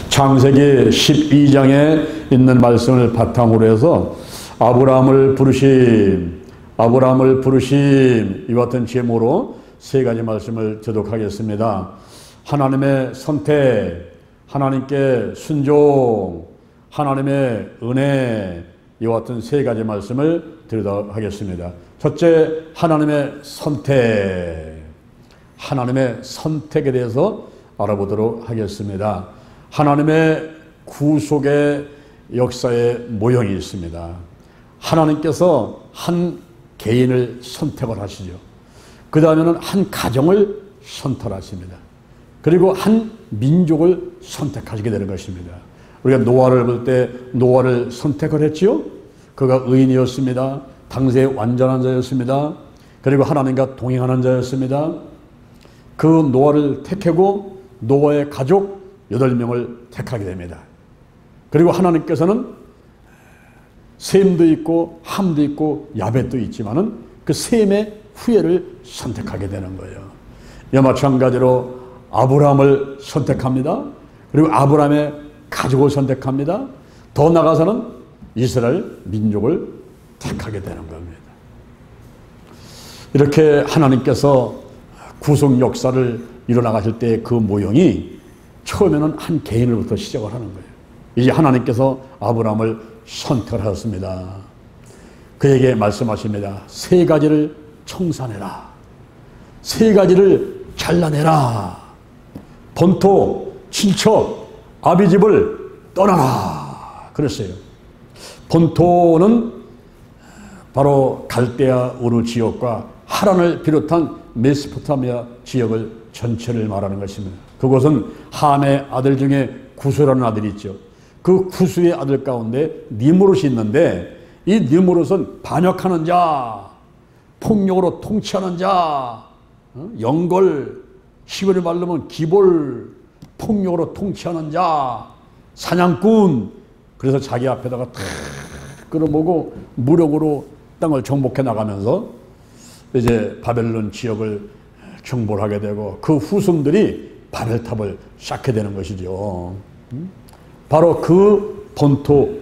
창세기 12장에 있는 말씀을 바탕으로 해서 아브라함을 부르심 이와 같은 제목으로 세 가지 말씀을 교독하겠습니다. 하나님의 선택, 하나님께 순종, 하나님의 은혜, 이와 같은 세 가지 말씀을 드리도록 하겠습니다. 첫째, 하나님의 선택. 하나님의 선택에 대해서 알아보도록 하겠습니다. 하나님의 구속의 역사의 모형이 있습니다. 하나님께서 한 개인을 선택을 하시죠. 그 다음에는 한 가정을 선택하십니다. 그리고 한 민족을 선택하시게 되는 것입니다. 우리가 노아를 볼 때 노아를 선택을 했지요. 그가 의인이었습니다. 당시에 완전한 자였습니다. 그리고 하나님과 동행하는 자였습니다. 그 노아를 택하고 노아의 가족 8명을 택하게 됩니다. 그리고 하나님께서는 셈도 있고 함도 있고 야벳도 있지만은 그 셈의 후예를 선택하게 되는 거예요. 이와 마찬가지로 아브라함을 선택합니다. 그리고 아브라함의 가족을 선택합니다. 더 나아가서는 이스라엘 민족을 택하게 되는 겁니다. 이렇게 하나님께서 구속 역사를 일어나가실 때 그 모형이 처음에는 한 개인으로부터 시작을 하는 거예요. 이제 하나님께서 아브라함을 선택을 하셨습니다. 그에게 말씀하십니다. 세 가지를 청산해라. 세 가지를 잘라내라. 본토, 친척, 아비집을 떠나라. 그랬어요. 본토는 바로 갈대아 우르 지역과 하란을 비롯한 메소포타미아 지역을 전체를 말하는 것입니다. 그곳은 함의 아들 중에 구스라는 아들이 있죠. 그 구스의 아들 가운데 니므롯이 있는데 이 니므롯은 반역하는 자, 폭력으로 통치하는 자, 영걸, 시골에 말르면 기볼, 폭력으로 통치하는 자, 사냥꾼. 그래서 자기 앞에다가 탁 끌어모고 무력으로 땅을 정복해 나가면서 이제 바벨론 지역을 정복을 하게 되고 그 후손들이 바벨탑을 쌓게 되는 것이죠. 바로 그 본토,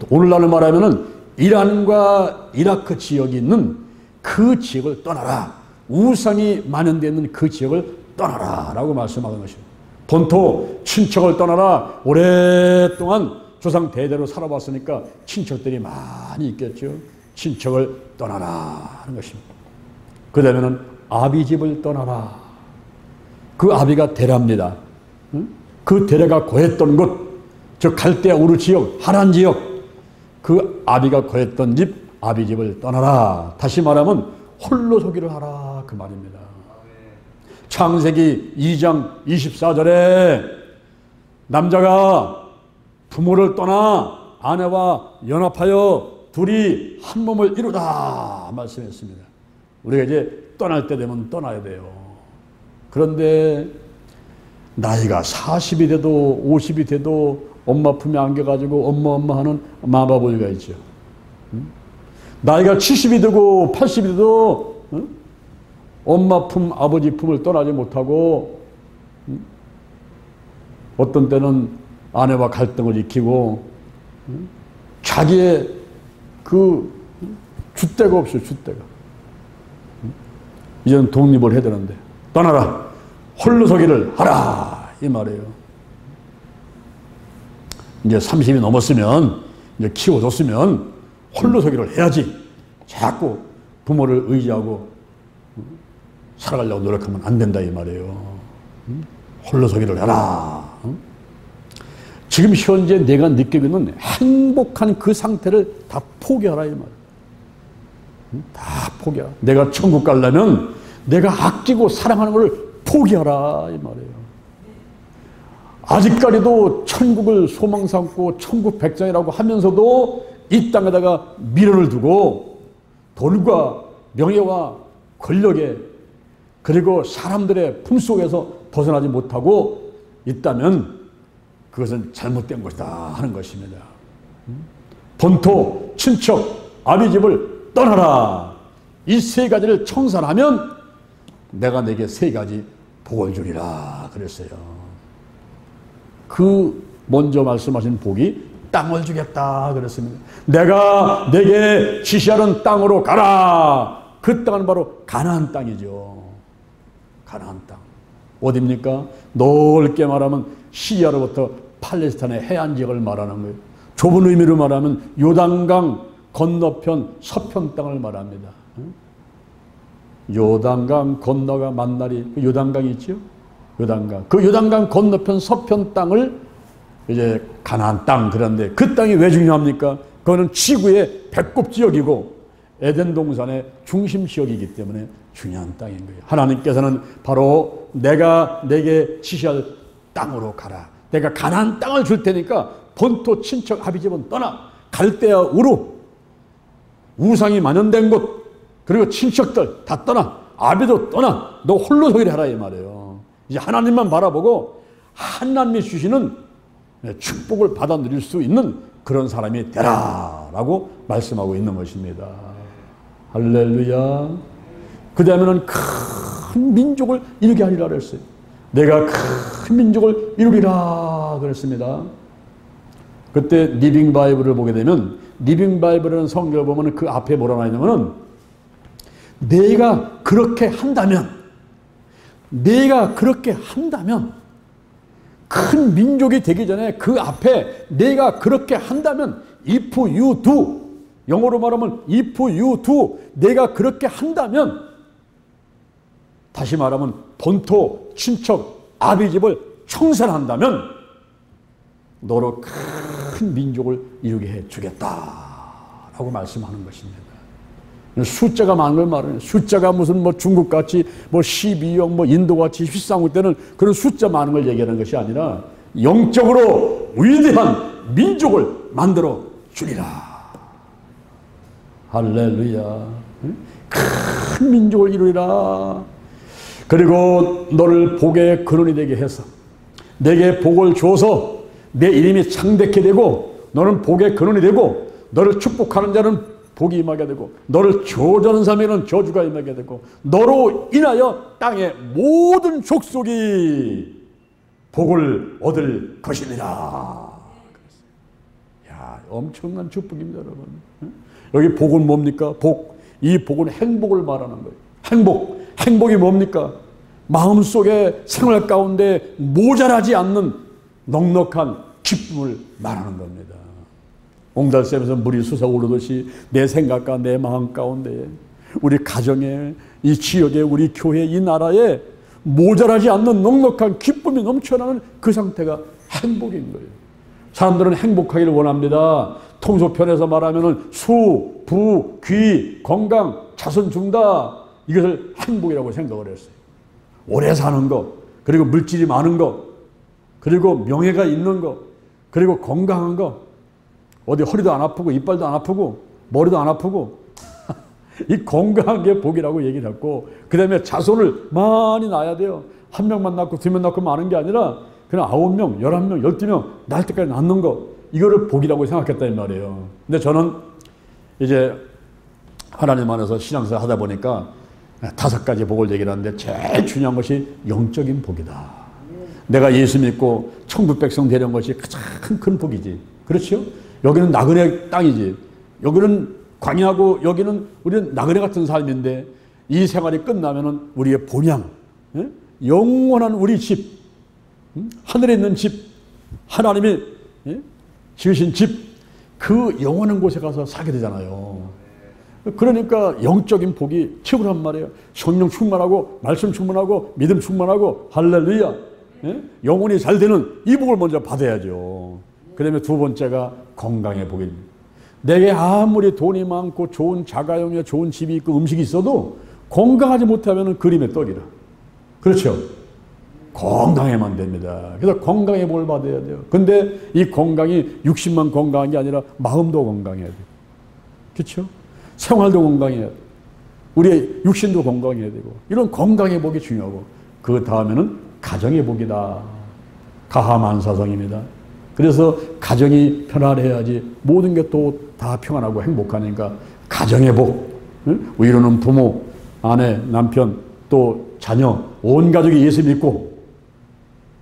오늘날로 말하면은 이란과 이라크 지역이 있는 그 지역을 떠나라. 우상이 만연되어 있는 그 지역을 떠나라 라고 말씀하는 것입니다. 본토, 친척을 떠나라. 오랫동안 조상 대대로 살아봤으니까 친척들이 많이 있겠죠. 친척을 떠나라 하는 것입니다. 그 다음에는 아비집을 떠나라. 그 아비가 데라입니다. 그 데라가 거했던 곳, 저 갈대아 우르 지역, 하란 지역, 그 아비가 거했던 집, 아비집을 떠나라. 다시 말하면 홀로 서기를 하라 그 말입니다. 창세기 2장 24절에 남자가 부모를 떠나 아내와 연합하여 둘이 한 몸을 이루다 말씀했습니다. 우리가 이제 떠날 때 되면 떠나야 돼요. 그런데 나이가 40이 돼도 50이 돼도 엄마 품에 안겨가지고 엄마 하는 마바보이가 있죠. 나이가 70이 되고 80이 돼도 엄마 품, 아버지 품을 떠나지 못하고 어떤 때는 아내와 갈등을 익히고 자기의 그 줏대가 없어요. 줏대가. 이제는 독립을 해야 되는데 떠나라. 홀로 서기를 하라 이 말이에요. 이제 30이 넘었으면 이제 키워줬으면 홀로 서기를 해야지. 자꾸 부모를 의지하고 살아가려고 노력하면 안 된다 이 말이에요. 홀로 서기를 해라. 지금 현재 내가 느끼고 있는 행복한 그 상태를 다 포기하라 이 말이에요. 다 포기하라. 내가 천국 가려면 내가 아끼고 사랑하는 걸 포기하라 이 말이에요. 아직까지도 천국을 소망 삼고 천국 백성이라고 하면서도 이 땅에다가 미련을 두고 돈과 명예와 권력에 그리고 사람들의 품속에서 벗어나지 못하고 있다면 그것은 잘못된 것이다 하는 것입니다. 본토, 친척, 아비집을 떠나라. 이 세 가지를 청산하면 내가 내게 세 가지 복을 주리라 그랬어요. 그 먼저 말씀하신 복이 땅을 주겠다 그랬습니다. 내가 내게 지시하는 땅으로 가라. 그 땅은 바로 가나안 땅이죠. 가나안 땅. 어디입니까? 넓게 말하면 시리아로부터 팔레스타인의 해안 지역을 말하는 거예요. 좁은 의미로 말하면 요단강 건너편 서편 땅을 말합니다. 요단강 건너가 만날이 요단강이 있죠? 요단강. 그 요단강 건너편 서편 땅을 이제 가나안 땅 그런데 그 땅이 왜 중요합니까? 그거는 지구의 배꼽 지역이고 에덴 동산의 중심 지역이기 때문에 중요한 땅인 거예요. 하나님께서는 바로 내가 내게 지시할 땅으로 가라. 내가 가나안 땅을 줄 테니까 본토 친척 아비집은 떠나. 갈대아 우루 우상이 만연된 곳 그리고 친척들 다 떠나. 아비도 떠나. 너 홀로 서기를 하라 이 말이에요. 이제 하나님만 바라보고 하나님이 주시는 축복을 받아 누릴 수 있는 그런 사람이 되라 라고 말씀하고 있는 것입니다. 할렐루야. 그 다음에는 큰 민족을 이루게 하리라 그랬어요. 내가 큰 민족을 이루리라 그랬습니다. 그때 리빙 바이블을 보게 되면 리빙 바이블이라는 성경을 보면 그 앞에 뭐라 나있냐면은 내가 그렇게 한다면 큰 민족이 되기 전에 그 앞에 내가 그렇게 한다면 if you do 영어로 말하면 if you do 내가 그렇게 한다면 다시 말하면 본토 친척 아비집을 청산한다면 너로 큰 민족을 이루게 해주겠다라고 말씀하는 것입니다. 숫자가 많은 걸 말하는 숫자가 무슨 뭐 중국같이 뭐 12억 뭐 인도같이 13억 때는 그런 숫자 많은 걸 얘기하는 것이 아니라 영적으로 위대한 민족을 만들어 주리라. 할렐루야. 큰 민족을 이루리라. 그리고 너를 복의 근원이 되게 해서 내게 복을 줘서 내 이름이 창대케 되고 너는 복의 근원이 되고 너를 축복하는 자는 복이 임하게 되고 너를 저주하는 사람에게는 저주가 임하게 되고 너로 인하여 땅의 모든 족속이 복을 얻을 것이니라. 야, 엄청난 축복입니다, 여러분. 여기 복은 뭡니까? 복. 이 복은 행복을 말하는 거예요. 행복이 뭡니까? 마음속에 생활 가운데 모자라지 않는 넉넉한 기쁨을 말하는 겁니다. 옹달샘에서 물이 솟아오르듯이 내 생각과 내 마음 가운데 우리 가정에 이 지역에 우리 교회 이 나라에 모자라지 않는 넉넉한 기쁨이 넘쳐나는 그 상태가 행복인 거예요. 사람들은 행복하기를 원합니다. 통속편에서 말하면 수, 부, 귀, 건강, 자손 중다 이것을 행복이라고 생각을 했어요. 오래 사는 것, 그리고 물질이 많은 것, 그리고 명예가 있는 것, 그리고 건강한 것, 어디 허리도 안 아프고 이빨도 안 아프고 머리도 안 아프고 이 건강한 게 복이라고 얘기를 했고 그 다음에 자손을 많이 낳아야 돼요. 한 명만 낳고 두 명 낳고 많은 게 아니라 그냥 9명, 11명, 12명 낳을 때까지 낳는 거 이거를 복이라고 생각했단 말이에요. 근데 저는 이제 하나님 안에서 신앙생활 하다 보니까 5가지 복을 얘기를 하는데 제일 중요한 것이 영적인 복이다. 내가 예수 믿고 천국 백성 되는 것이 가장 큰 복이지. 그렇죠? 여기는 나그네 땅이지. 여기는 광야고 여기는 우리는 나그네 같은 삶인데 이 생활이 끝나면은 우리의 본향, 영원한 우리 집, 하늘에 있는 집, 하나님이 지으신 집, 그 영원한 곳에 가서 살게 되잖아요. 그러니까 영적인 복이 최고란 말이에요. 성령 충만하고 말씀 충만하고 믿음 충만하고 할렐루야. 영혼이 잘 되는 이 복을 먼저 받아야죠. 그 다음에 두 번째가 건강의 복입니다. 내게 아무리 돈이 많고 좋은 자가용에 좋은 집이 있고 음식이 있어도 건강하지 못하면 그림의 떡이라. 그렇죠? 건강해만 됩니다. 그래서 건강의 복을 받아야 돼요. 근데 이 건강이 60만 건강한 게 아니라 마음도 건강해야 돼요. 그렇죠? 생활도 건강해야 돼요. 우리의 육신도 건강해야 되고 이런 건강의 복이 중요하고 그 다음에는 가정의 복이다. 가하만사성입니다. 그래서 가정이 편안해야지 모든 게 또 다 평안하고 행복하니까 가정의 복, 위로는 부모, 아내, 남편, 또 자녀, 온 가족이 예수 믿고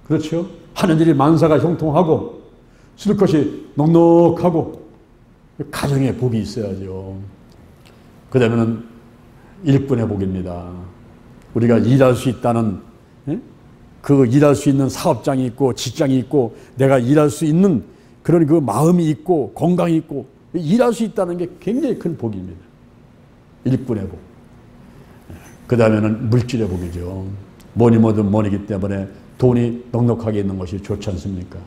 그렇죠? 하늘이 만사가 형통하고 쓸 것이 넉넉하고 가정에 복이 있어야죠. 그 다음에는 일꾼의 복입니다. 우리가 일할 수 있다는, 그 일할 수 있는 사업장이 있고 직장이 있고 내가 일할 수 있는 그런 그 마음이 있고 건강이 있고 일할 수 있다는 게 굉장히 큰 복입니다. 일꾼의 복. 그 다음에는 물질의 복이죠. 뭐니 뭐든 뭐니기 때문에 돈이 넉넉하게 있는 것이 좋지 않습니까?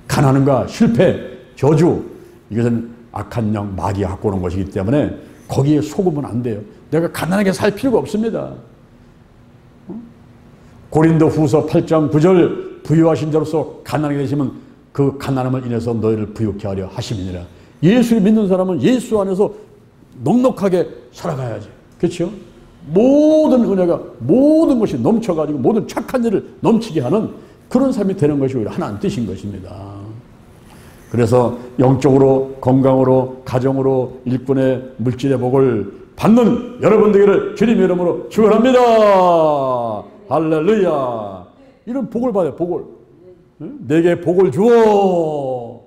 가난함과 실패, 저주, 이것은 악한 영, 마귀가 갖고 오는 것이기 때문에 거기에 속으면 안 돼요. 내가 가난하게 살 필요가 없습니다. 고린도 후서 8장 9절 부유하신 자로서 가난하게 되시면 그 가난함을 인해서 너희를 부유케 하려 하심이니라. 예수를 믿는 사람은 예수 안에서 넉넉하게 살아가야지. 그렇죠? 모든 은혜가 모든 것이 넘쳐가지고 모든 착한 일을 넘치게 하는 그런 삶이 되는 것이 오히려 하나님 뜻인 것입니다. 그래서 영적으로 건강으로 가정으로 일꾼의 물질의 복을 받는 여러분 되기를 주님의 이름으로 축원합니다. 할렐루야. 이런 복을 받아요. 복을. 내게 복을 주어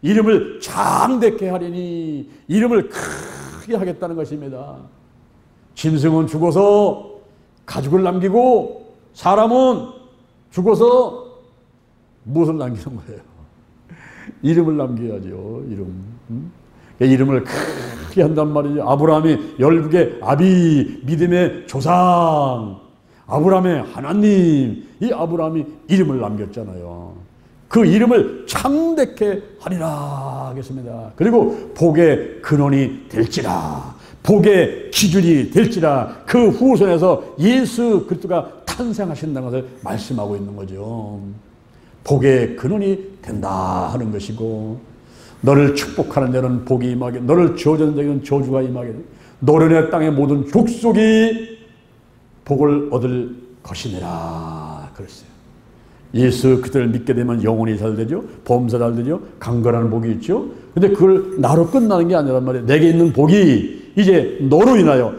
이름을 장대케 하리니 이름을 크게 하겠다는 것입니다. 짐승은 죽어서 가죽을 남기고 사람은 죽어서 무엇을 남기는 거예요? 이름을 남겨야죠. 이름을 크게 한단 말이죠. 아브라함이 열국의 아비, 믿음의 조상, 아브라함의 하나님, 이 아브라함이 이름을 남겼잖아요. 그 이름을 창대케 하리라 하겠습니다. 그리고 복의 근원이 될지라, 복의 기준이 될지라, 그 후손에서 예수 그리스도가 탄생하신다는 것을 말씀하고 있는 거죠. 복의 근원이 된다 하는 것이고, 너를 축복하는 데는 복이 임하게, 너를 저주하는 데는 저주가 임하게, 노련의 땅의 모든 족속이 복을 얻을 것이니라 그랬어요. 예수 그들을 믿게 되면 영혼이 잘 되죠. 범사 잘 되죠. 강건한 복이 있죠. 근데 그걸 나로 끝나는 게 아니란 말이에요. 내게 있는 복이 이제 너로 인하여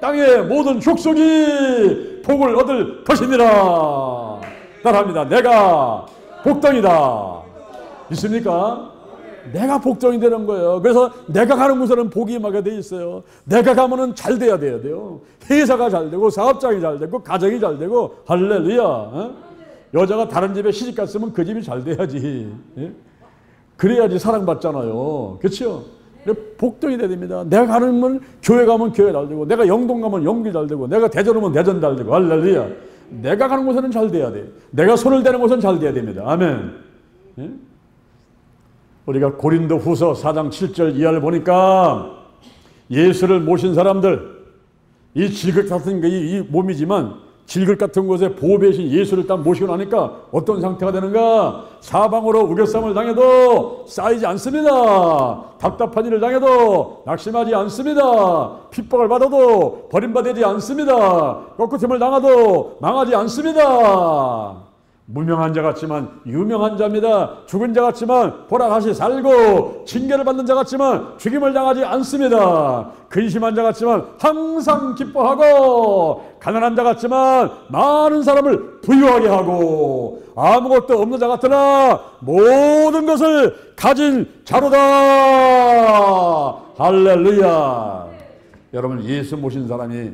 땅의 모든 족속이 복을 얻을 것이니라. 따라합니다. 내가 복덩이다. 믿습니까? 내가 복덩이 되는 거예요. 그래서 내가 가는 곳에는 복이 임하게 돼 있어요. 내가 가면은 잘 돼야 돼요. 회사가 잘 되고 사업장이 잘 되고 가정이 잘 되고 할렐루야. 어? 여자가 다른 집에 시집 갔으면 그 집이 잘 돼야지. 예? 그래야지 사랑받잖아요. 그렇죠? 복덩이 돼야 됩니다. 내가 가는 건 교회 가면 교회 잘 되고, 내가 영동 가면 영기 잘 되고, 내가 대전 오면 대전 잘 되고, 할렐루야. 내가 가는 곳에는 잘 돼야 돼. 내가 손을 대는 곳은 잘 돼야 됩니다. 아멘. 예? 우리가 고린도 후서 4장 7절 이하를 보니까 예수를 모신 사람들, 이 질것 같은 이 몸이지만 질것 같은 곳에 보배신 예수를 딱 모시고 나니까 어떤 상태가 되는가? 사방으로 우겨쌈을 당해도 쌓이지 않습니다. 답답한 일을 당해도 낙심하지 않습니다. 핍박을 받아도 버림받지 않습니다. 꺾으심을 당해도 망하지 않습니다. 무명한 자 같지만 유명한 자입니다. 죽은 자 같지만 보라 다시 살고, 징계를 받는 자 같지만 죽임을 당하지 않습니다. 근심한 자 같지만 항상 기뻐하고, 가난한 자 같지만 많은 사람을 부유하게 하고, 아무것도 없는 자 같으나 모든 것을 가진 자로다. 할렐루야. 여러분, 예수 모신 사람이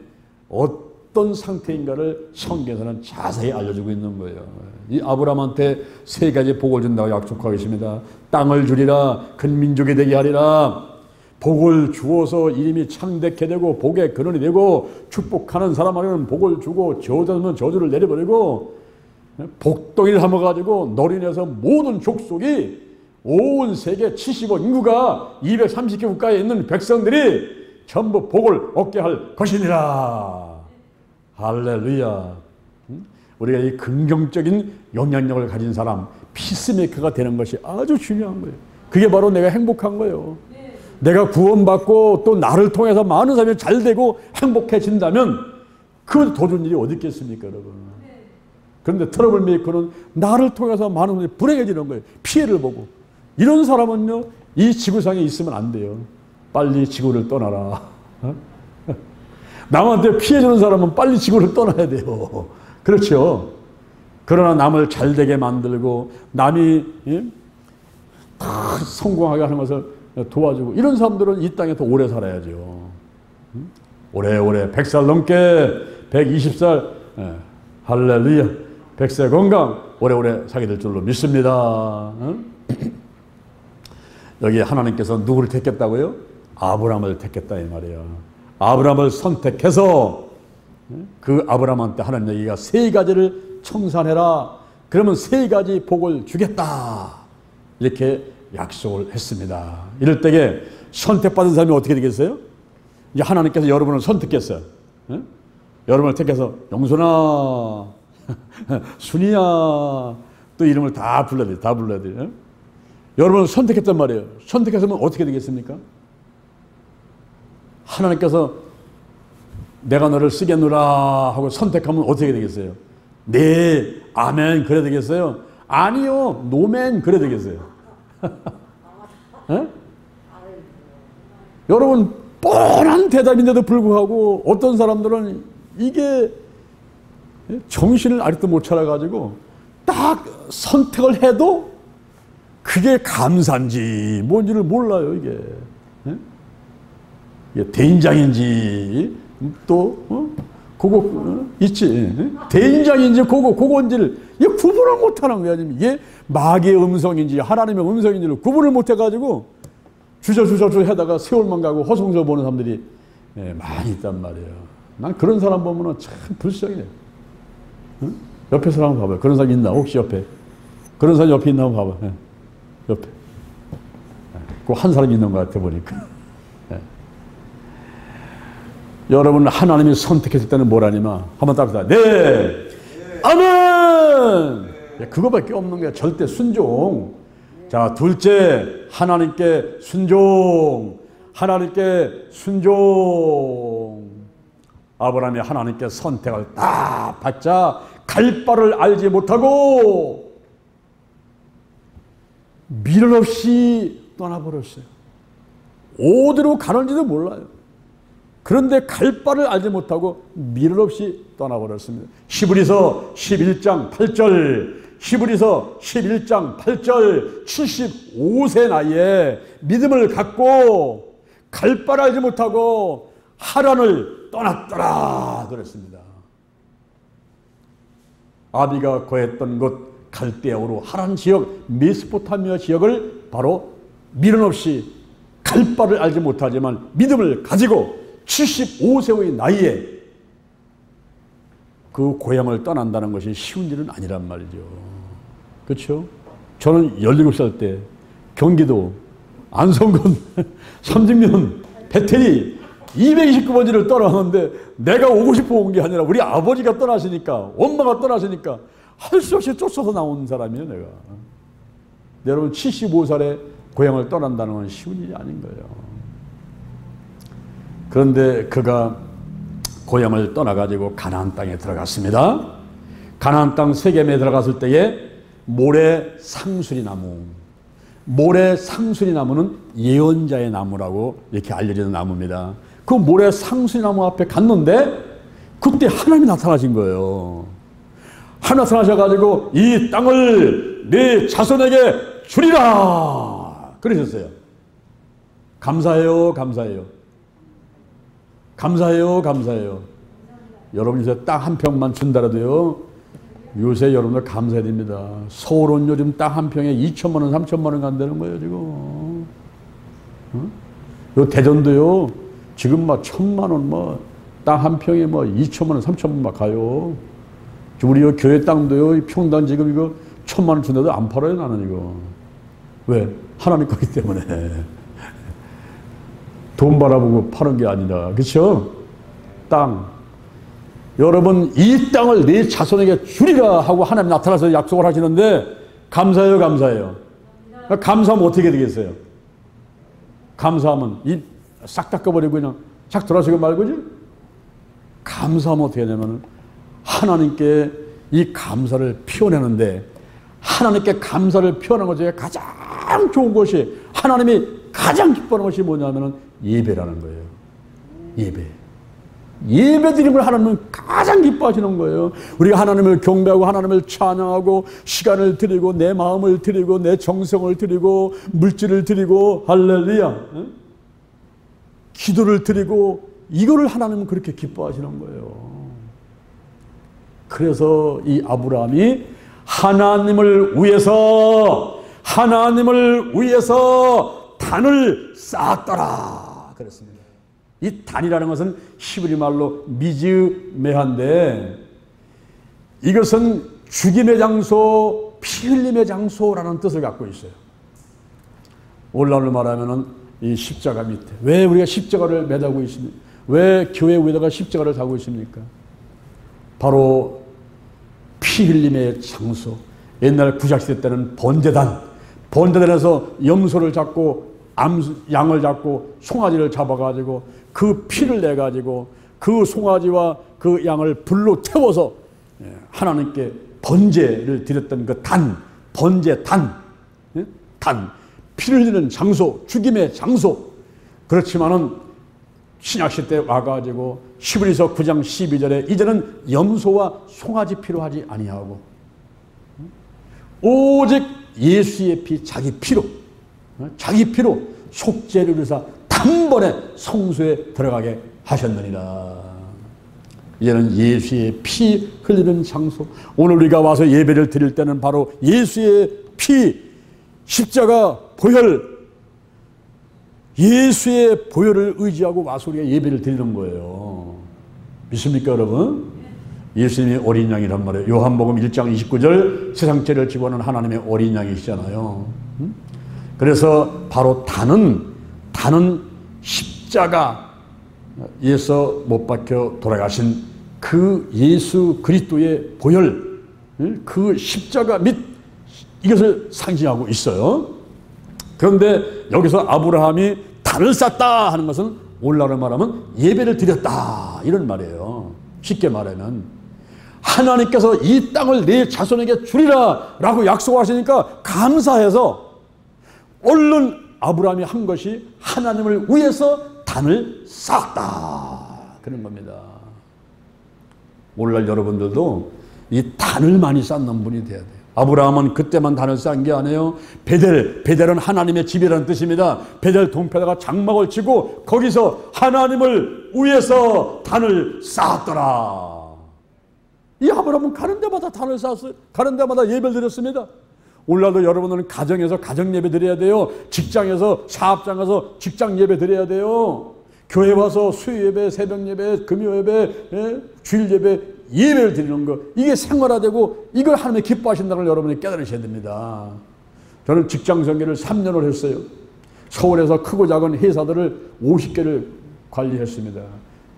어떤 상태인가를 성경에서는 자세히 알려주고 있는 거예요. 이 아브라함한테 세 가지 복을 준다고 약속하고 있습니다. 땅을 주리라, 큰 민족이 되게 하리라, 복을 주어서 이름이 창대케 되고 복의 근원이 되고, 축복하는 사람에게는 복을 주고 저주하면 저주를 내려버리고, 복덩이를 삼아가지고 너로 인해서 모든 족속이, 온 세계 70억 인구가 230개 국가에 있는 백성들이 전부 복을 얻게 할 것이니라. 할렐루야. 우리가 이 긍정적인 영향력을 가진 사람, 피스메이커가 되는 것이 아주 중요한 거예요. 그게 바로 내가 행복한 거예요. 내가 구원받고 또 나를 통해서 많은 사람이 잘 되고 행복해진다면 그것도 더 좋은 일이 어디 있겠습니까, 여러분? 그런데 트러블 메이커는 나를 통해서 많은 사람이 불행해지는 거예요. 피해를 보고. 이런 사람은요, 이 지구상에 있으면 안 돼요. 빨리 지구를 떠나라. 남한테 피해주는 사람은 빨리 지구를 떠나야 돼요. 그렇죠. 그러나 남을 잘되게 만들고 남이 다 성공하게 하는 것을 도와주고 이런 사람들은 이 땅에 더 오래 살아야죠. 오래오래 100살 넘게 120살 할렐루야 100세 건강 오래오래 살게 될 줄로 믿습니다. 여기 하나님께서 누구를 택했다고요? 아브라함을 택했다 이 말이에요. 아브라함을 선택해서 그 아브라함한테 하나님 여기가 세 가지를 청산해라. 그러면 세 가지 복을 주겠다. 이렇게 약속을 했습니다. 이럴 때에 선택받은 사람이 어떻게 되겠어요? 이제 하나님께서 여러분을 선택했어요. 여러분을 택해서 영순아, 순이야 또 이름을 다 불러야 돼요. 다 불러야 돼요. 여러분을 선택했단 말이에요. 선택했으면 어떻게 되겠습니까? 하나님께서 내가 너를 쓰겠노라 하고 선택하면 어떻게 되겠어요? 네, 아멘 그래 되겠어요? 아니요, 노멘 그래 되겠어요? 여러분 뻔한 대답인데도 불구하고 어떤 사람들은 이게 정신을 아직도 못 차려가지고 딱 선택을 해도 그게 감사인지 뭔지를 몰라요. 이게 대인장인지 또 그거 있지. 대인장인지 그건지를 구분을 못하는 거야. 이게 마귀의 음성인지 하나님의 음성인지를 구분을 못해가지고 주저주저 하다가 세월만 가고 허송세월 보는 사람들이 많이 있단 말이에요. 난 그런 사람 보면 참 불쌍해. 옆에 사람 봐봐요. 그런 사람 있나? 혹시 옆에? 그런 사람 옆에 있나? 한번 봐봐. 옆에. 그 한 사람 있는 것 같아 보니까. 여러분 하나님이 선택했을 때는 뭐라니마? 한번 따라서 네, 아멘. 그거밖에 없는 거야. 절대 순종. 자, 둘째 하나님께 순종. 하나님께 순종. 아브라함이 하나님께 선택을 딱 받자 갈 바를 알지 못하고 미련 없이 떠나버렸어요. 어디로 가는지도 몰라요. 그런데 갈 바를 알지 못하고 미련 없이 떠나버렸습니다. 히브리서 11장 8절 히브리서 11장 8절 75세 나이에 믿음을 갖고 갈 바를 알지 못하고 하란을 떠났더라 그랬습니다. 아비가 거했던 곳 갈대아우로 하란 지역 메소포타미아 지역을 바로 미련 없이 갈 바를 알지 못하지만 믿음을 가지고 75세의 나이에 그 고향을 떠난다는 것이 쉬운 일은 아니란 말이죠. 그렇죠? 저는 17살 때 경기도 안성군 삼직면 베테리 229번지를 떠나는데 내가 오고 싶어 온 게 아니라 우리 아버지가 떠나시니까 엄마가 떠나시니까 할 수 없이 쫓아서 나온 사람이에요. 내가. 여러분 75살에 고향을 떠난다는 건 쉬운 일이 아닌 거예요. 그런데 그가 고향을 떠나가지고 가나안 땅에 들어갔습니다. 가나안 땅 세겜에 들어갔을 때에 모래 상수리 나무. 모래 상수리 나무는 예언자의 나무라고 이렇게 알려지는 나무입니다. 그 모래 상수리 나무 앞에 갔는데 그때 하나님이 나타나신 거예요. 하나님 나타나셔가지고 이 땅을 네 자손에게 주리라 그러셨어요. 감사해요, 감사해요. 감사해요, 감사해요. 여러분 요새 땅 한 평만 준다라도요. 요새 여러분들 감사해야 됩니다. 서울은 요즘 땅 한 평에 2천만 원, 3천만 원 간다는 거예요, 지금. 요 대전도요. 지금 막 1,000만 원, 뭐 땅 한 평에 뭐 2천만 원, 3천만 원 막 가요. 우리 요 교회 땅도요. 평당 지금 이거 1,000만 원 준다도 안 팔아요, 나는 이거. 왜? 하나님 거기 때문에. 돈 바라보고 파는 게 아니라, 그렇죠? 땅. 여러분 이 땅을 네 자손에게 주리라 하고 하나님 나타나서 약속을 하시는데 감사해요, 감사해요. 감사하면 어떻게 되겠어요? 감사하면 이 싹 닦아버리고 그냥 싹 돌아서고 말고지? 감사하면 어떻게 되냐면 하나님께 이 감사를 표현하는데 하나님께 감사를 표현하는 것 중에 가장 좋은 것이 하나님이 가장 기뻐하는 것이 뭐냐면 예배라는 거예요. 예배. 예배 드리는 걸 하나님은 가장 기뻐하시는 거예요. 우리가 하나님을 경배하고 하나님을 찬양하고 시간을 드리고 내 마음을 드리고 내 정성을 드리고 물질을 드리고 할렐루야 기도를 드리고 이거를 하나님은 그렇게 기뻐하시는 거예요. 그래서 이 아브라함이 하나님을 위해서 단을 쌓았더라 그랬습니다. 이 단이라는 것은 히브리 말로 미즈메한데 이것은 죽임의 장소, 피 흘림의 장소라는 뜻을 갖고 있어요. 오늘날로 말하면은 이 십자가 밑에 왜 우리가 십자가를 매다고 있습니까? 왜 교회 위에다가 십자가를 달고 있습니까? 바로 피 흘림의 장소. 옛날 구약시대 때는 번제단에서 염소를 잡고 양을 잡고 송아지를 잡아가지고 그 피를 내가지고 그 송아지와 그 양을 불로 태워서 하나님께 번제를 드렸던 그 번제단, 피를 흘리는 장소, 죽임의 장소. 그렇지만은 신약시대 와가지고 히브리서 9장 12절에 이제는 염소와 송아지 피로 하지 아니하고 오직 예수의 피, 자기 피로 속죄를 위해서 단번에 성소에 들어가게 하셨느니라. 이제는 예수의 피 흘리는 장소. 오늘 우리가 와서 예배를 드릴 때는 바로 예수의 피, 십자가 보혈, 예수의 보혈을 의지하고 와서 우리가 예배를 드리는 거예요. 믿습니까 여러분? 예수님이 어린 양이란 말이에요. 요한복음 1장 29절 세상 죄를 지고하는 하나님의 어린 양이시잖아요. 그래서 바로 단은 십자가에서 못 박혀 돌아가신 그 예수 그리스도의 보혈, 그 십자가 및 이것을 상징하고 있어요. 그런데 여기서 아브라함이 단을 쌓다 하는 것은 오늘날로 말하면 예배를 드렸다 이런 말이에요. 쉽게 말하면 하나님께서 이 땅을 내 자손에게 주리라 라고 약속하시니까 감사해서 얼른 아브라함이 한 것이 하나님을 위해서 단을 쌓았다 그런 겁니다. 오늘날 여러분들도 이 단을 많이 쌓는 분이 돼야 돼요. 아브라함은 그때만 단을 쌓은 게 아니에요. 베델은 하나님의 집이라는 뜻입니다. 베델 동편에다가 장막을 치고 거기서 하나님을 위해서 단을 쌓았더라. 이 아브라함은 가는 데마다 단을 쌓았어요. 가는 데마다 예배를 드렸습니다. 오늘날도 여러분들은 가정에서 가정 예배 드려야 돼요. 직장에서 사업장에서 직장 예배 드려야 돼요. 교회 와서 수요 예배, 새벽 예배, 금요 예배, 주일 예배, 예배를 드리는 거 이게 생활화되고 이걸 하나님이 기뻐하신다는 걸 여러분이 깨달으셔야 됩니다. 저는 직장 전개를 3년을 했어요. 서울에서 크고 작은 회사들을 50개를 관리했습니다.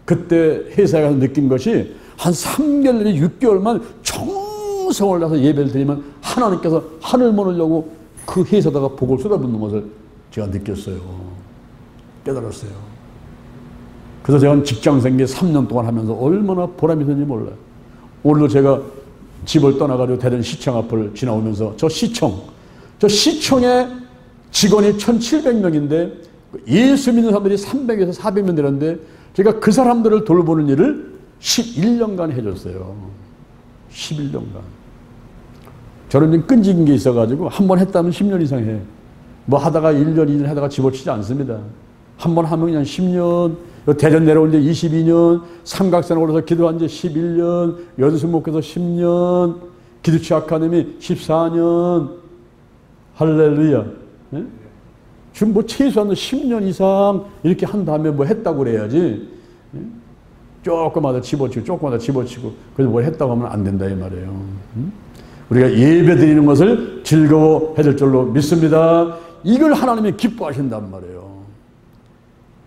그때 회사에 가서 느낀 것이 한 3개월 내지 6개월만 정성을 다해서 예배를 드리면 하나님께서 하늘 문으려고 그 회사다가 복을 쏟아붓는 것을 제가 느꼈어요. 깨달았어요. 그래서 제가 직장 생계 3년 동안 하면서 얼마나 보람이 있는지 몰라요. 오늘도 제가 집을 떠나가지고 대전 시청 앞을 지나오면서 저 시청에 직원이 1,700명인데 예수 믿는 사람들이 300에서 400명 되는데 제가 그 사람들을 돌보는 일을 11년간 해줬어요. 11년간. 저는 좀 끈질긴 게 있어가지고 한 번 했다면 10년 이상 해. 뭐 하다가 1년, 2년 하다가 집어치지 않습니다. 한 번 하면 그냥 10년, 대전 내려올 때 22년, 삼각산 올라서 기도한 지 11년, 연수목에서 10년, 기도치 아카데미 14년, 할렐루야. 예? 지금 뭐 최소한 10년 이상 이렇게 한 다음에 뭐 했다고 그래야지. 예? 조금마다 집어치고, 그래서 뭘 했다고 하면 안 된다, 이 말이에요. 우리가 예배 드리는 것을 즐거워해야 될 줄로 믿습니다. 이걸 하나님이 기뻐하신단 말이에요.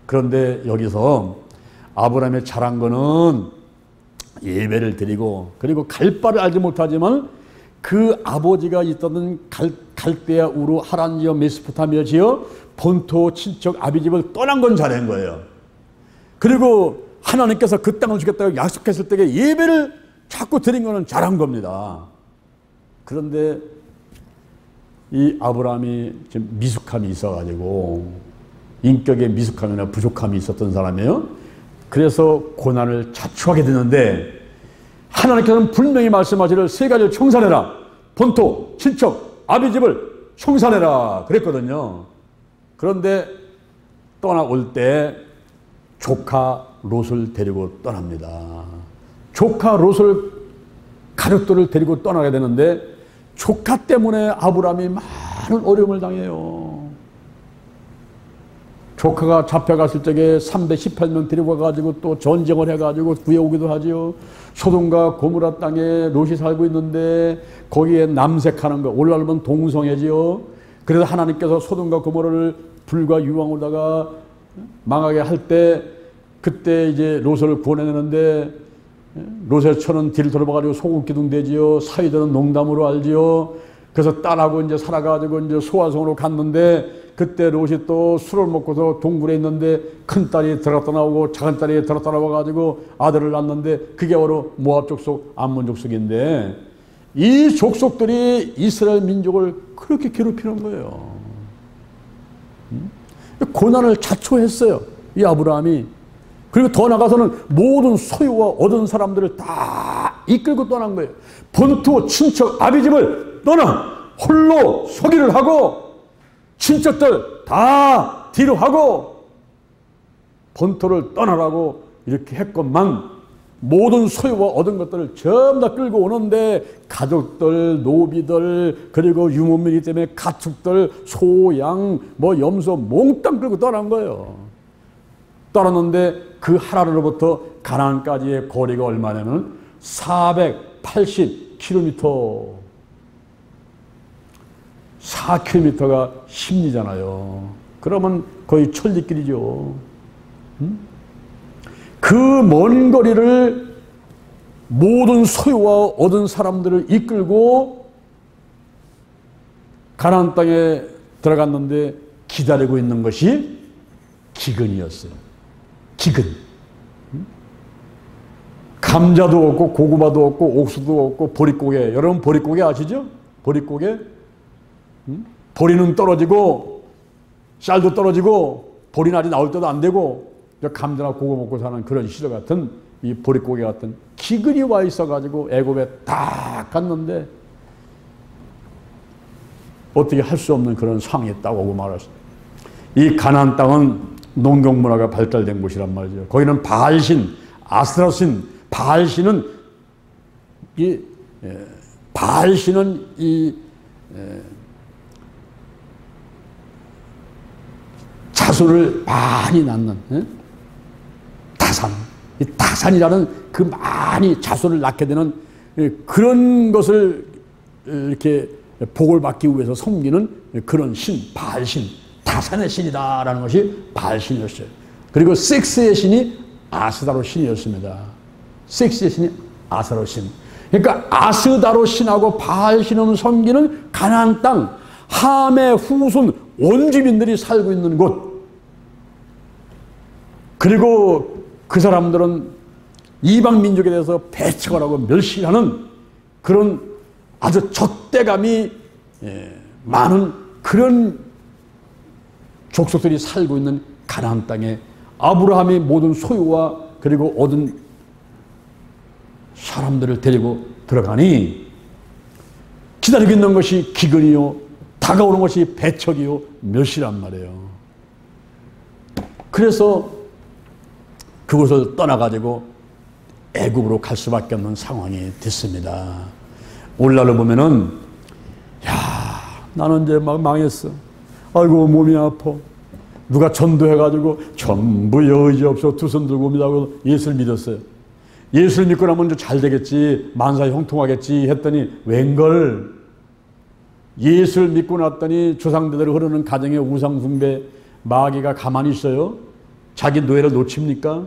그런데 여기서 아브라함의 잘한 거는 예배를 드리고 그리고 갈 바를 알지 못하지만 그 아버지가 있던 갈대아 우르 하란 지역 메소포타미아 지역 본토 친척 아비집을 떠난 건 잘한 거예요. 그리고 하나님께서 그 땅을 주겠다고 약속했을 때 예배를 자꾸 드린 거는 잘한 겁니다. 그런데 이 아브라함이 좀 미숙함이 있어가지고 인격에 미숙함이나 부족함이 있었던 사람이에요. 그래서 고난을 자초하게 되는데 하나님께서는 분명히 말씀하시기를 세 가지를 청산해라. 본토, 친척, 아비집을 청산해라 그랬거든요. 그런데 떠나올 때 조카 롯을 데리고 떠납니다. 조카 롯을 가족들을 데리고 떠나게 되는데 조카 때문에 아브라함이 많은 어려움을 당해요. 조카가 잡혀갔을 적에 318명 데리고 가가지고 또 전쟁을 해가지고 구해오기도 하지요. 소돔과 고모라 땅에 롯이 살고 있는데 거기에 남색하는 거, 오늘날은 동성애지요. 그래서 하나님께서 소돔과 고모라를 불과 유황으로다가 망하게 할 때 그때 이제 롯을 구원해내는데 롯의 처는 뒤를 돌아봐가지고 소금기둥 되지요. 사위들은 농담으로 알지요. 그래서 딸하고 이제 살아가지고 이제 소화성으로 갔는데 그때 롯이 또 술을 먹고서 동굴에 있는데 큰 딸이 들어갔다 나오고 작은 딸이 들어갔다 나와가지고 아들을 낳았는데 그게 바로 모압 족속, 암몬 족속인데 이 족속들이 이스라엘 민족을 그렇게 괴롭히는 거예요. 고난을 자초했어요. 이 아브라함이. 그리고 더 나가서는 모든 소유와 얻은 사람들을 다 이끌고 떠난 거예요. 본토, 친척, 아비집을 떠나 홀로 소기를 하고 친척들 다 뒤로 하고 본토를 떠나라고 이렇게 했건만 모든 소유와 얻은 것들을 전부 다 끌고 오는데 가족들, 노비들, 그리고 유목민이기 때문에 가축들, 소, 양, 뭐 염소 몽땅 끌고 떠난 거예요. 떠났는데 그 하라르로부터 가나안까지의 거리가 얼마냐면 480km. 4km가 심리잖아요. 그러면 거의 천리길이죠. 그 먼 거리를 모든 소유와 얻은 사람들을 이끌고 가나안 땅에 들어갔는데 기다리고 있는 것이 기근이었어요. 기근. 감자도 없고 고구마도 없고 옥수도 없고 보릿고개. 여러분 보릿고개 아시죠? 보릿고개. 보리는 떨어지고 쌀도 떨어지고 보리는 아직 나올 때도 안 되고 감자나 고구 먹고 사는 그런 시절 같은 이 보릿고개 같은 기근이 와 있어가지고 애굽에 딱 갔는데 어떻게 할 수 없는 그런 상황이 딱 오고 말았어요. 이 가나안 땅은 농경 문화가 발달된 곳이란 말이죠. 거기는 바알신, 아스타로신, 바알신은 자손을 많이 낳는 다산, 이 다산이라는 그 많이 자손을 낳게 되는 그런 것을 이렇게 복을 받기 위해서 섬기는 그런 신, 바알신, 다산의 신이다라는 것이 바알신이었어요. 그리고 섹스의 신이 아스다로 신이었습니다. 섹스의 신이 아스다로 신. 그러니까 아스다로 신하고 바알신을 섬기는 가나안 땅, 함의 후손 원주민들이 살고 있는 곳. 그리고 그 사람들은 이방 민족에 대해서 배척을 하고 멸시하는 그런 아주 적대감이 많은 그런 족속들이 살고 있는 가나안 땅에 아브라함이 모든 소유와 그리고 얻은 사람들을 데리고 들어가니 기다리고 있는 것이 기근이요, 다가오는 것이 배척이요, 멸시란 말이에요. 그래서 그곳을 떠나가지고 애굽으로 갈 수밖에 없는 상황이 됐습니다. 오늘날로 보면은 나는 이제 막 망했어. 아이고 몸이 아파. 누가 전도해가지고 전부여 의지 없어 두 손 들고 옵니다고 예수를 믿었어요. 예수를 믿고 나면 이제 잘 되겠지, 만사 형통하겠지 했더니 웬걸 예수를 믿고 났더니 조상대대로 흐르는 가정의 우상숭배, 마귀가 가만히 있어요? 자기 노예를 놓칩니까?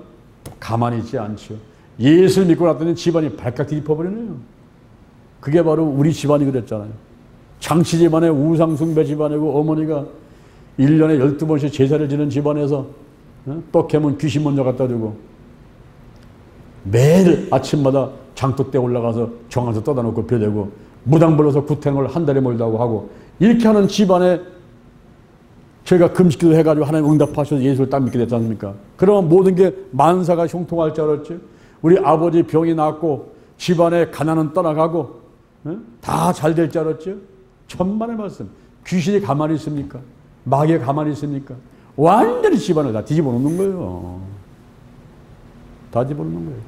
가만히 있지 않죠. 예수를 믿고 났더니 집안이 발칵 뒤집어버리네요. 그게 바로 우리 집안이 그랬잖아요. 장치 집안에 우상숭배 집안이고 어머니가 1년에 12번씩 제사를 지는 집안에서 또 캐면 귀신 먼저 갖다 주고 매일 아침마다 장독대 올라가서 정한서 떠다 놓고 벼대고 무당 불러서 구탱을 한 달에 몰다고 하고 이렇게 하는 집안에 저희가 금식기도 해가지고 하나님 응답하셔서 예수를 딱 믿게 됐지 않습니까? 그러면 모든 게 만사가 형통할 줄 알았죠. 우리 아버지 병이 낫고 집안의 가난은 떠나가고 다 잘 될 줄 알았죠. 천만의 말씀. 귀신이 가만히 있습니까? 마귀가 가만히 있습니까? 완전히 집안을 다 뒤집어 놓는 거예요. 다 뒤집어 놓는 거예요.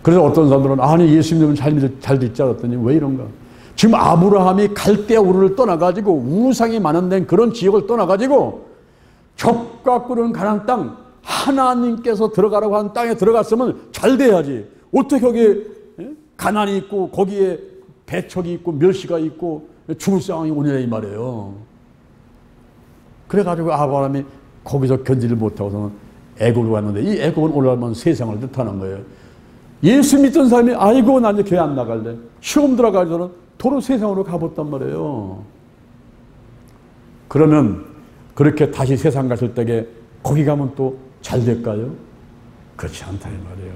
그래서 어떤 사람들은 아니 예수 믿으면 잘 됐지 알았더니 왜 이런가? 지금 아브라함이 갈대아 우르를 떠나가지고 우상이 많은 데는 그런 지역을 떠나가지고 적과 꿀은 가나안 땅 하나님께서 들어가라고 한 땅에 들어갔으면 잘 돼야지. 어떻게 거기에 가난이 있고 거기에 배척이 있고 멸시가 있고 죽을 상황이 오느냐 이 말이에요. 그래가지고 아브라함이 거기서 견디를 못하고서는 애굽으로 갔는데 이 애굽은 올라가면 세상을 뜻하는 거예요. 예수 믿던 사람이 아이고 난 이제 교회 안 나갈래. 시험 들어가서는 도로 세상으로 가봤단 말이에요. 그러면 그렇게 다시 세상 갔을 때에 거기 가면 또 잘 될까요? 그렇지 않다 이 말이에요.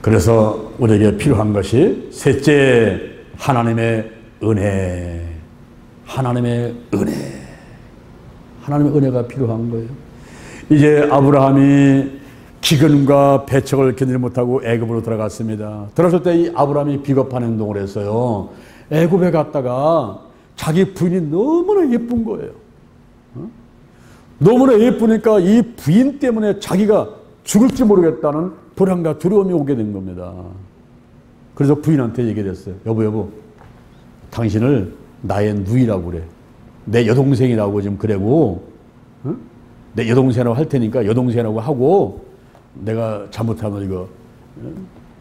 그래서 우리에게 필요한 것이 셋째, 하나님의 은혜. 하나님의 은혜. 하나님의 은혜가 필요한 거예요. 이제 아브라함이 기근과 배척을 견디지 못하고 애굽으로 들어갔습니다. 들어갔을 때 이 아브라함이 비겁한 행동을 했어요. 애굽에 갔다가 자기 부인이 너무나 예쁜 거예요. 너무나 예쁘니까 이 부인 때문에 자기가 죽을지 모르겠다는 불안과 두려움이 오게 된 겁니다. 그래서 부인한테 얘기를 했어요. 여보, 당신을 나의 누이라고 그래. 내 여동생이라고 지금 그래고, 내 여동생이라고 할 테니까 여동생이라고 하고, 내가 잘못하면 이거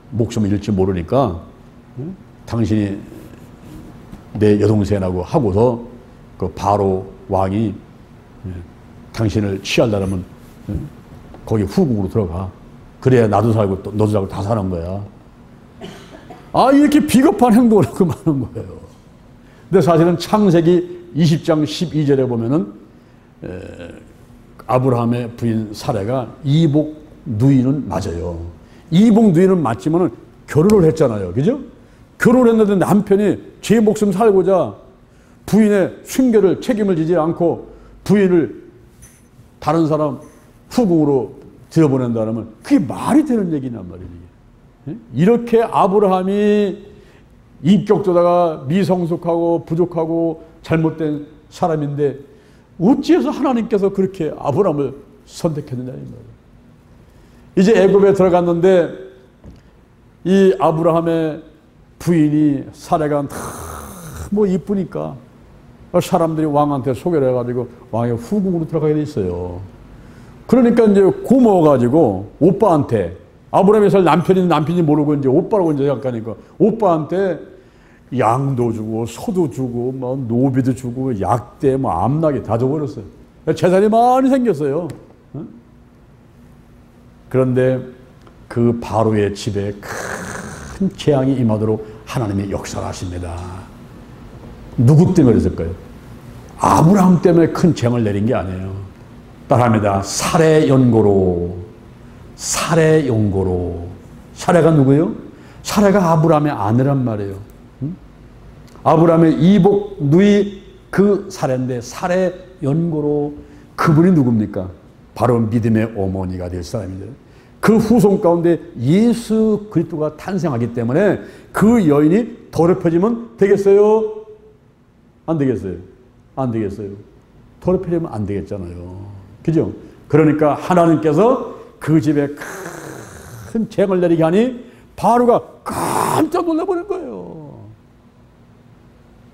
목숨을 잃을지 모르니까 당신이 내 여동생이라고 하고서 그 바로 왕이 당신을 취하려면 거기 후궁으로 들어가. 그래야 나도 살고 너도 살고 다 사는 거야. 아, 이렇게 비겁한 행동을 하고 마는 거예요. 근데 사실은 창세기 20장 12절에 보면은 아브라함의 부인 사레가 이복 누이는 맞아요. 이복 누이는 맞지만은 결혼을 했잖아요. 그죠? 결혼했는데 남편이 제 목숨 살고자 부인의 순결을 책임을 지지 않고 부인을 다른 사람 후궁으로 들여보낸다면 그게 말이 되는 얘기냔 말이에요. 이렇게 아브라함이 인격조다가 미성숙하고 부족하고 잘못된 사람인데 어찌해서 하나님께서 그렇게 아브라함을 선택했느냐 이 말이에요. 이제 애굽에 들어갔는데 이 아브라함의 부인이 사레가 뭐 이쁘니까 사람들이 왕한테 소개를 해가지고 왕의 후궁으로 들어가게 돼 있어요. 그러니까 이제 고마워가지고 오빠한테 아브라함이 살 남편인지 모르고 이제 오빠라고 이제 생각하니까 오빠한테 양도 주고 소도 주고 뭐 노비도 주고 약대 뭐 암나기 다 줘버렸어요. 재산이 많이 생겼어요. 그런데 그 바로의 집에 큰 재앙이 임하도록 하나님이 역사를 하십니다. 누구 때문에 그랬을까요? 아브라함 때문에 큰 재앙을 내린 게 아니에요. 따라합니다. 살의 연고로. 살의 연고로. 사레가 누구예요? 사레가 아브라함의 아내란 말이에요. 아브라함의 이복 누이 그 사레인데 살의 연고로 그분이 누굽니까? 바로 믿음의 어머니가 될 사람입니다. 그 후손 가운데 예수 그리스도가 탄생하기 때문에 그 여인이 더럽혀지면 되겠어요? 안 되겠어요? 안 되겠어요. 더럽혀지면 안 되겠잖아요. 그죠? 그러니까 하나님께서 그 집에 큰 재앙을 내리게 하니 바로가 깜짝 놀라버린 거예요.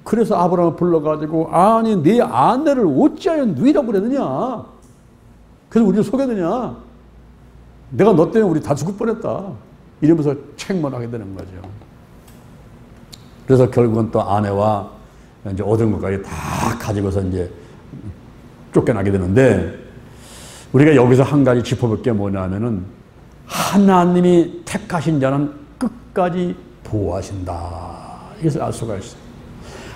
그래서 아브라함을 불러가지고 아니 네 아내를 어찌하여 누이라고 그러느냐? 그래서 우리를 속였느냐? 내가 너 때문에 우리 다 죽을 뻔했다. 이러면서 책망하게 되는 거죠. 그래서 결국은 또 아내와 이제 얻은 것까지 다 가지고서 이제 쫓겨나게 되는데 우리가 여기서 한 가지 짚어볼 게 뭐냐면은 하나님이 택하신 자는 끝까지 보호하신다. 이것을 알 수가 있어요.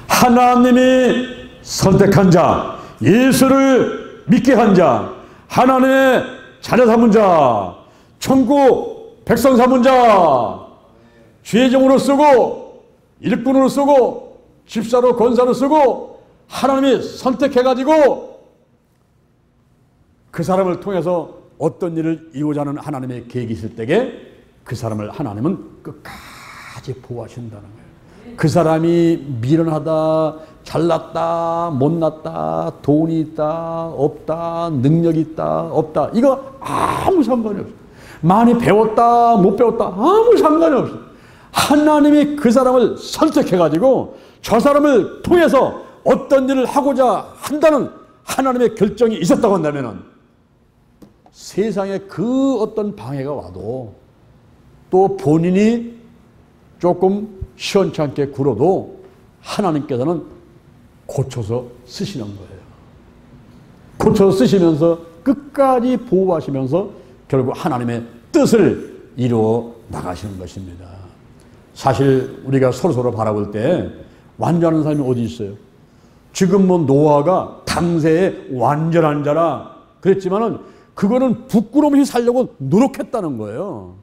하나님이 선택한 자, 예수를 믿게 한 자, 하나님의 자녀 삼은 자, 천국 백성 삼은 자, 주의종으로 쓰고 일꾼으로 쓰고 집사로 권사로 쓰고 하나님이 선택해가지고 그 사람을 통해서 어떤 일을 이루고자 하는 하나님의 계획이 있을 때에 그 사람을 하나님은 끝까지 보호하신다는 거예요. 그 사람이 미련하다, 잘났다, 못났다, 돈이 있다, 없다, 능력이 있다, 없다, 이거 아무 상관이 없어요. 많이 배웠다, 못 배웠다, 아무 상관이 없어요. 하나님이 그 사람을 선택해가지고 저 사람을 통해서 어떤 일을 하고자 한다는 하나님의 결정이 있었다고 한다면 세상에 그 어떤 방해가 와도 또 본인이 조금 시원찮게 굴어도 하나님께서는 고쳐서 쓰시는 거예요. 고쳐서 쓰시면서 끝까지 보호하시면서 결국 하나님의 뜻을 이루어 나가시는 것입니다. 사실 우리가 서로서로 바라볼 때 완전한 사람이 어디 있어요? 지금 뭐 노아가 당세에 완전한 자라 그랬지만은 그거는 부끄러움이 살려고 노력했다는 거예요.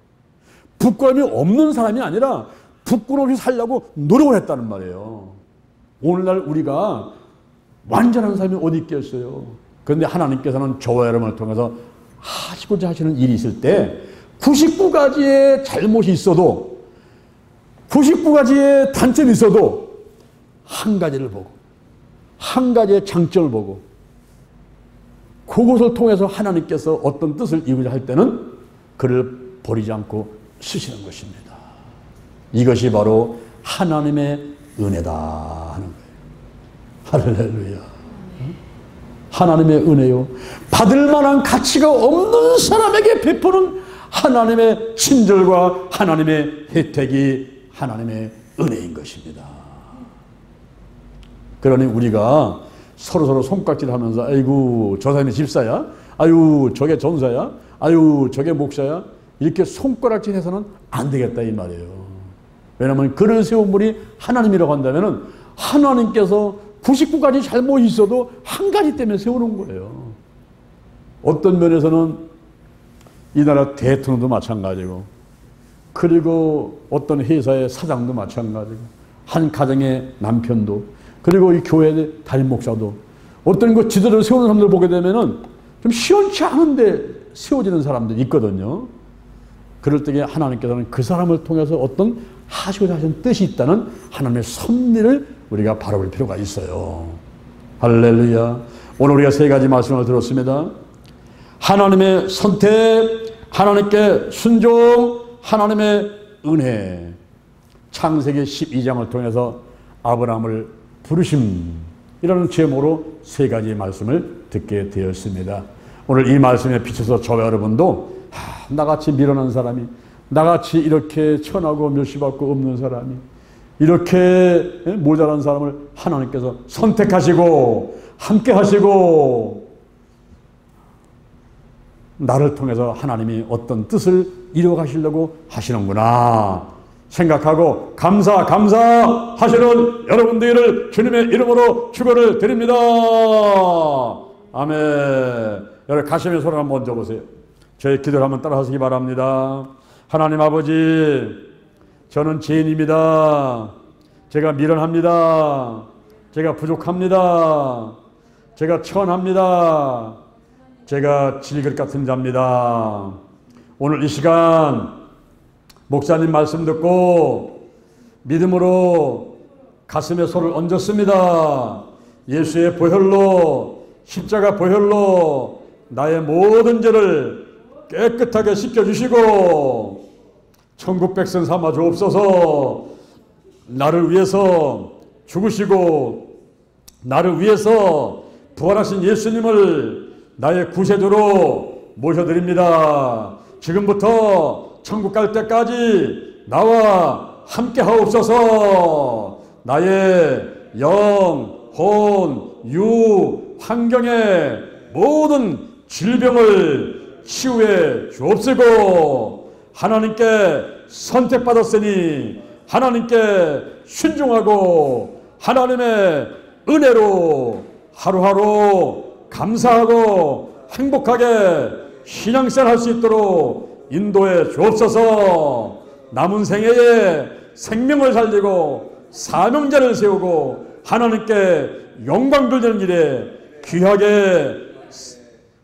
부끄러움이 없는 사람이 아니라 부끄러움이 살려고 노력을 했다는 말이에요. 오늘날 우리가 완전한 사람이 어디 있겠어요? 그런데 하나님께서는 저와 여러분을 통해서 하시고자 하시는 일이 있을 때 99가지의 잘못이 있어도 99가지의 단점이 있어도 한 가지를 보고 한 가지의 장점을 보고 그것을 통해서 하나님께서 어떤 뜻을 이루고자 할 때는 그를 버리지 않고 쓰시는 것입니다. 이것이 바로 하나님의 은혜다 하는 거예요. 할렐루야. 하나님의 은혜요. 받을 만한 가치가 없는 사람에게 베푸는 하나님의 친절과 하나님의 혜택이 하나님의 은혜인 것입니다. 그러니 우리가 서로서로 손깍질 하면서 아이고 저 사람이 집사야, 아유 저게 전사야, 아유 저게 목사야 이렇게 손가락질 해서는 안 되겠다 이 말이에요. 왜냐하면 그를 세운 분이 하나님이라고 한다면 하나님께서 99가지 잘못이 있어도 한 가지 때문에 세우는 거예요. 어떤 면에서는 이 나라 대통령도 마찬가지고 그리고 어떤 회사의 사장도 마찬가지고 한 가정의 남편도 그리고 이 교회의 담임 목사도 어떤 그 지도를 세우는 사람들 보게 되면은 좀 시원치 않은데 세워지는 사람들이 있거든요. 그럴 때에 하나님께서는 그 사람을 통해서 어떤 하시고자 하신 뜻이 있다는 하나님의 섭리를 우리가 바라볼 필요가 있어요. 할렐루야. 오늘 우리가 세 가지 말씀을 들었습니다. 하나님의 선택, 하나님께 순종, 하나님의 은혜. 창세기 12장을 통해서 아브라함을 부르심이라는 제목으로 세 가지 말씀을 듣게 되었습니다. 오늘 이 말씀에 비춰서 저와 여러분도 나같이 미련한 사람이, 나같이 이렇게 천하고 멸시받고 없는 사람이, 이렇게 모자란 사람을 하나님께서 선택하시고 함께 하시고 나를 통해서 하나님이 어떤 뜻을 이루어 가시려고 하시는구나 생각하고 감사하시는 여러분들을 주님의 이름으로 축원을 드립니다. 아멘. 여러분 가슴에 손을 한번 얹어보세요. 저의 기도를 한번 따라 하시기 바랍니다. 하나님 아버지, 저는 죄인입니다. 제가 미련합니다. 제가 부족합니다. 제가 천합니다. 제가 질것 같은 자입니다. 오늘 이 시간 목사님 말씀 듣고 믿음으로 가슴에 손을 얹었습니다. 예수의 보혈로, 십자가 보혈로 나의 모든 죄를 깨끗하게 씻겨주시고 천국 백성 삼아 주옵소서. 나를 위해서 죽으시고 나를 위해서 부활하신 예수님을 나의 구세주로 모셔드립니다. 지금부터 천국 갈 때까지 나와 함께 하옵소서. 나의 영, 혼, 유, 환경의 모든 질병을 치유해 주옵시고 하나님께 선택받았으니 하나님께 순종하고 하나님의 은혜로 하루하루 감사하고 행복하게 신앙생활 할 수 있도록 인도해 주옵소서. 남은 생애에 생명을 살리고 사명자를 세우고 하나님께 영광 돌리는 일에 귀하게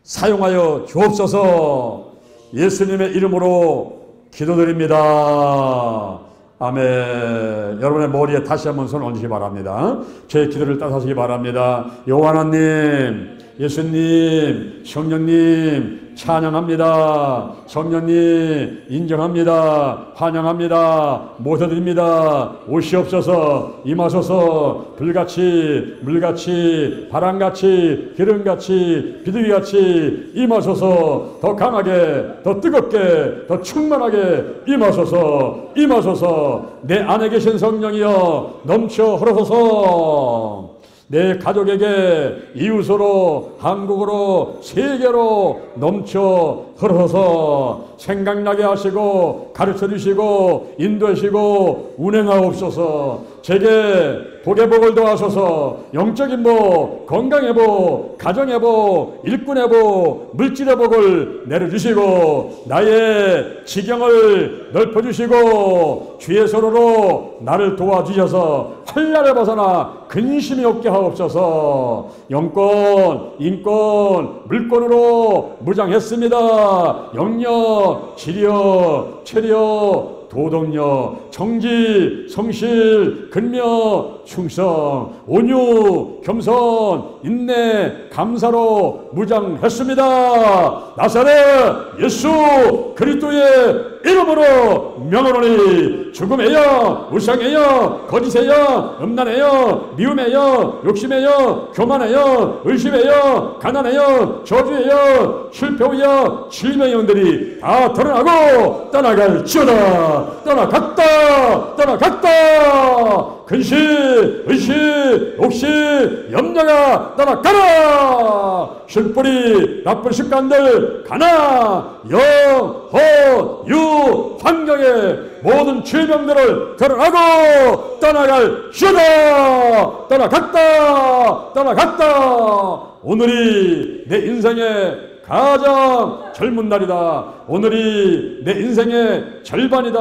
사용하여 주옵소서. 예수님의 이름으로 기도드립니다. 아멘. 여러분의 머리에 다시 한번 손 얹으시기 바랍니다. 제 기도를 따라하시기 바랍니다. 여호와 하나님, 예수님, 성령님 찬양합니다. 성령님 인정합니다. 환영합니다. 모셔드립니다. 오시옵소서. 임하소서. 불같이 물같이 바람같이 기름같이 비둘기같이 임하소서. 더 강하게 더 뜨겁게 더 충만하게 임하소서. 임하소서. 내 안에 계신 성령이여 넘쳐 흐르소서. 내 가족에게 이웃으로 한국으로 세계로 넘쳐 흐르소서. 생각나게 하시고 가르쳐 주시고 인도하시고 운행하옵소서. 제게 복의 복을 더하소서. 영적인 복, 건강의 복, 가정의 복, 일꾼의 복, 물질의 복을 내려주시고 나의 지경을 넓혀주시고 주의 손으로 나를 도와주셔서 환난을 벗어나 근심이 없게 하옵소서. 영권, 인권, 물권으로 무장했습니다. 영력, 지력, 체력, 도덕력, 정지, 성실, 근명, 충성, 온유, 겸손, 인내, 감사로 무장했습니다. 나사렛 예수 그리스도의 이름으로 명하노니 죽음의 영, 우상의 영, 거짓의 영, 음란의 영, 미움의 영, 욕심의 영, 교만의 영, 의심의 영, 가난의 영, 저주의 영, 실패의 영, 질병의 영들이 다 드러나고 떠나갈지어다. 떠나갔다. 떠나갔다. 근심, 의심, 욕심, 염려가 떠나가라. 술뿌리, 나쁜 습관들, 가난, 영, 허, 유, 환경의 모든 질병들을 드러나고 떠나갈지어다. 떠나갔다. 떠나갔다. 오늘이 내 인생의 가장 젊은 날이다. 오늘이 내 인생의 절반이다.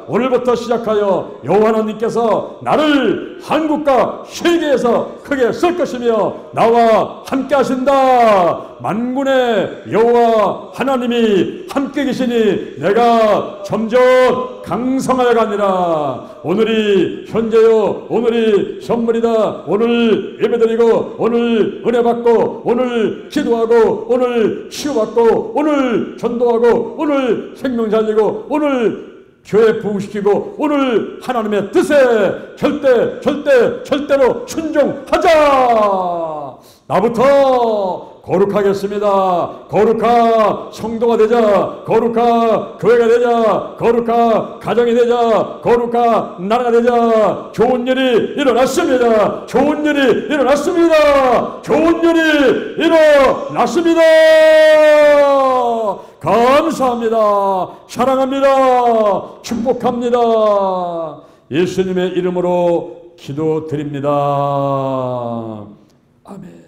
오늘부터 시작하여 여호와 하나님께서 나를 한국과 세계에서 크게 쓸 것이며 나와 함께 하신다. 만군의 여호와 하나님이 함께 계시니 내가 점점 강성하여 가니라. 오늘이 현재요. 오늘이 선물이다. 오늘 예배드리고 오늘 은혜 받고 오늘 기도하고 오늘 치유받고 오늘 전도하고 오늘 생명 살리고 오늘 교회 부흥시키고 오늘 하나님의 뜻에 절대로 순종하자. 나부터 거룩하겠습니다. 거룩한 성도가 되자. 거룩한 교회가 되자. 거룩한 가정이 되자. 거룩한 나라가 되자. 좋은 일이 일어났습니다. 좋은 일이 일어났습니다. 좋은 일이 일어났습니다. 감사합니다. 사랑합니다. 축복합니다. 예수님의 이름으로 기도드립니다. 아멘.